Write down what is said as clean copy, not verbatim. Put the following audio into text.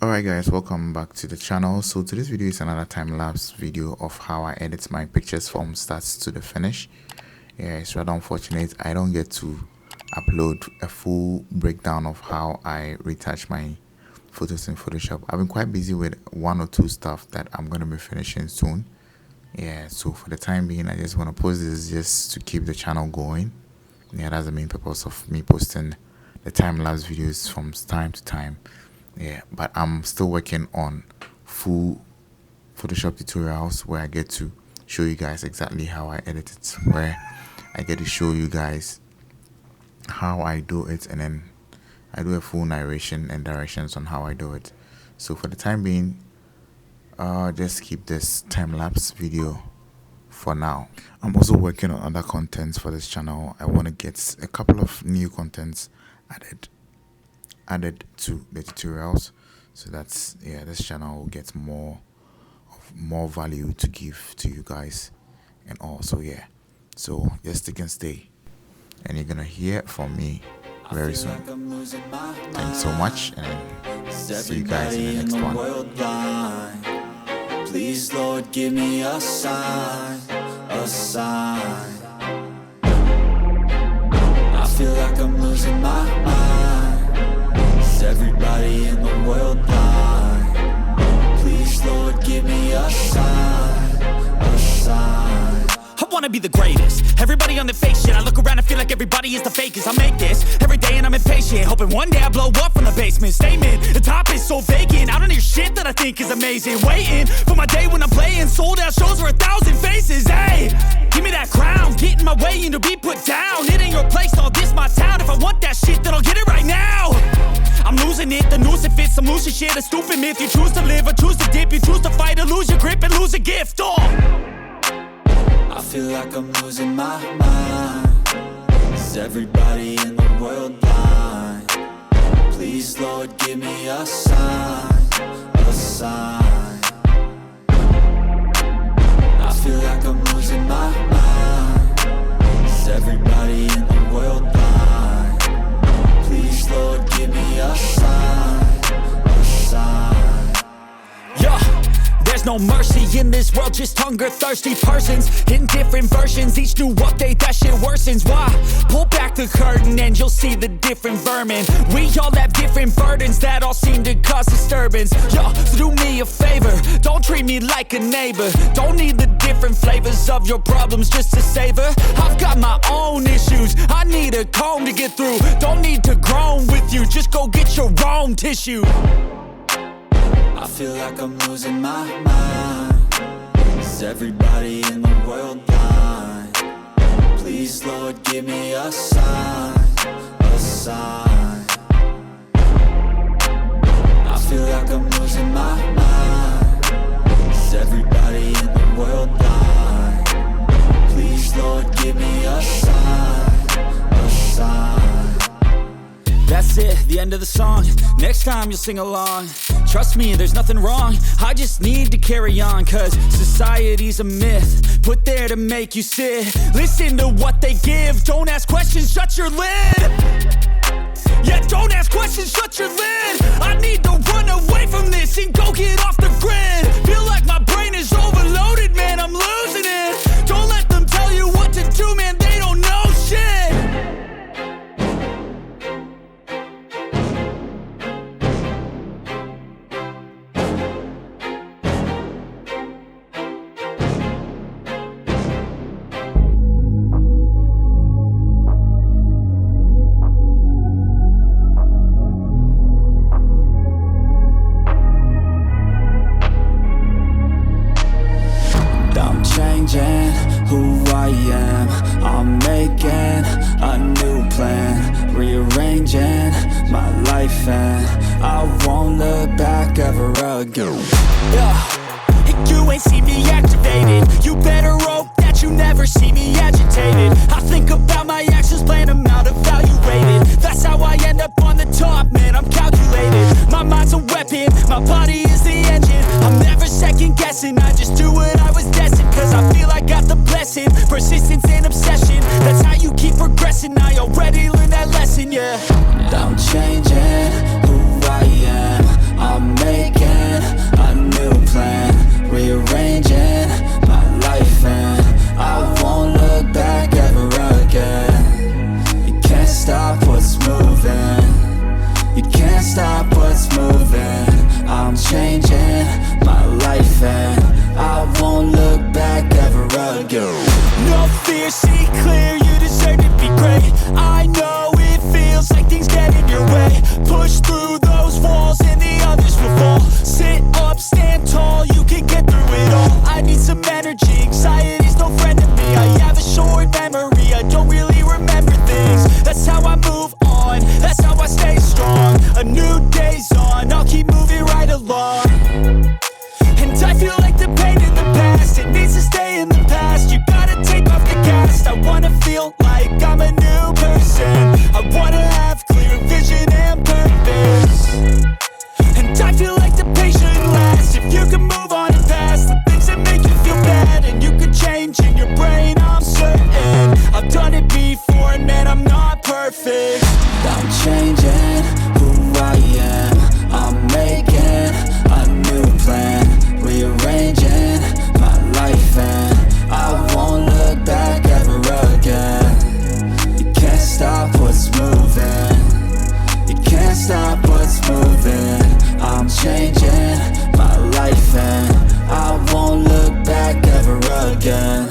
Alright guys, welcome back to the channel. So today's video is another time-lapse video of how I edit my pictures from start to the finish. Yeah, it's rather unfortunate I don't get to upload a full breakdown of how I retouch my photos in Photoshop. I've been quite busy with one or two stuff that I'm going to be finishing soon. Yeah, so for the time being, I just want to post this just to keep the channel going. Yeah, that's the main purpose of me posting the time-lapse videos from time to time. Yeah, but I'm still working on full Photoshop tutorials where I get to show you guys exactly how I edit it, where I get to show you guys how I do it, and then I do a full narration and directions on how I do it. So for the time being, just keep this time-lapse video for now. I'm also working on other contents for this channel. I want to get a couple of new contents added to the tutorials, so that's this channel will get more value to give to you guys, and also so just stick and stay, and you're gonna hear from me very soon. Thanks so much, and see you guys in the next one. Please Lord, give me a sign, a sign. I feel like I'm losing my mind. Is everybody in the world blind? Please Lord, give me a sign, a sign. I wanna be the greatest. Everybody on the fake shit. I look around and feel like everybody is the fakest. I make this every day and I'm impatient, hoping one day I blow up from the basement. Statement, the top is so vacant. I don't hear shit that I think is amazing. Waiting for my day when I'm playing sold out shows for 1,000 faces. Hey, give me that crown, get in my way and to be put down. It ain't your place, all this my town. If I want that shit, then I'll get it right now. I'm losing it, the noose it fits. I'm losing shit, a stupid myth. You choose to live or choose to dip. You choose to fight or lose your grip and lose a gift. I feel like I'm losing my mind. Is everybody in the world blind? Please Lord, give me a sign, a sign. I feel like I'm losing my mind. Is everybody in the world blind? Please Lord, give me a sign, a sign. Yeah. There's no mercy in this world, just hunger-thirsty persons in different versions. Each new update, that shit worsens. Why? Pull back the curtain and you'll see the different vermin. We all have different burdens that all seem to cause disturbance. Yo, so do me a favor, don't treat me like a neighbor. Don't need the different flavors of your problems just to savor. I've got my own issues, I need a comb to get through. Don't need to groan with you, just go get your own tissue. I feel like I'm losing my mind. Is everybody in the world blind? Please Lord, give me a sign, a sign. I feel like I'm losing my mind. Is everybody in the world blind? Please Lord, give me a sign, a sign. That's it, the end of the song. Next time you'll sing along. Trust me, there's nothing wrong. I just need to carry on, cause society's a myth put there to make you sit. Listen to what they give. Don't ask questions, shut your lid. Yeah, don't ask questions, shut your lid. I need to run away from this and go get off the grid. Feel like my brain is overloaded, man, I'm losing it. Don't let them tell you what to do, man, they don't know shit. Who I am, I'm making a new plan, rearranging my life, and I won't look back ever again. Yeah, you ain't see me activated. You better hope that you never see me agitated. I think about my actions, plan them out, evaluated. That's how I end up on the top, man, I'm calculated. My mind's a weapon, my body is the engine. I'm never second guessing, I just do what I was destined. Cause I feel I got the blessing, persistence and obsession. That's how you keep progressing, I already learned that lesson, yeah. I'm changing who I am, I'm making keep moving right along. And I feel like the pain in the past, it needs to stay in the past. You gotta take off the cast. I wanna feel like I'm a new person. I wanna have clear vision and purpose. And I feel like the pain shouldn't last. If you can move on and past the things that make you feel bad, and you can change in your brain, I'm certain. I've done it before and man, I'm not perfect. I'm changing who I am. I'm making a new plan, rearranging my life, and I won't look back ever again. You can't stop what's moving. You can't stop what's moving. I'm changing my life, and I won't look back ever again.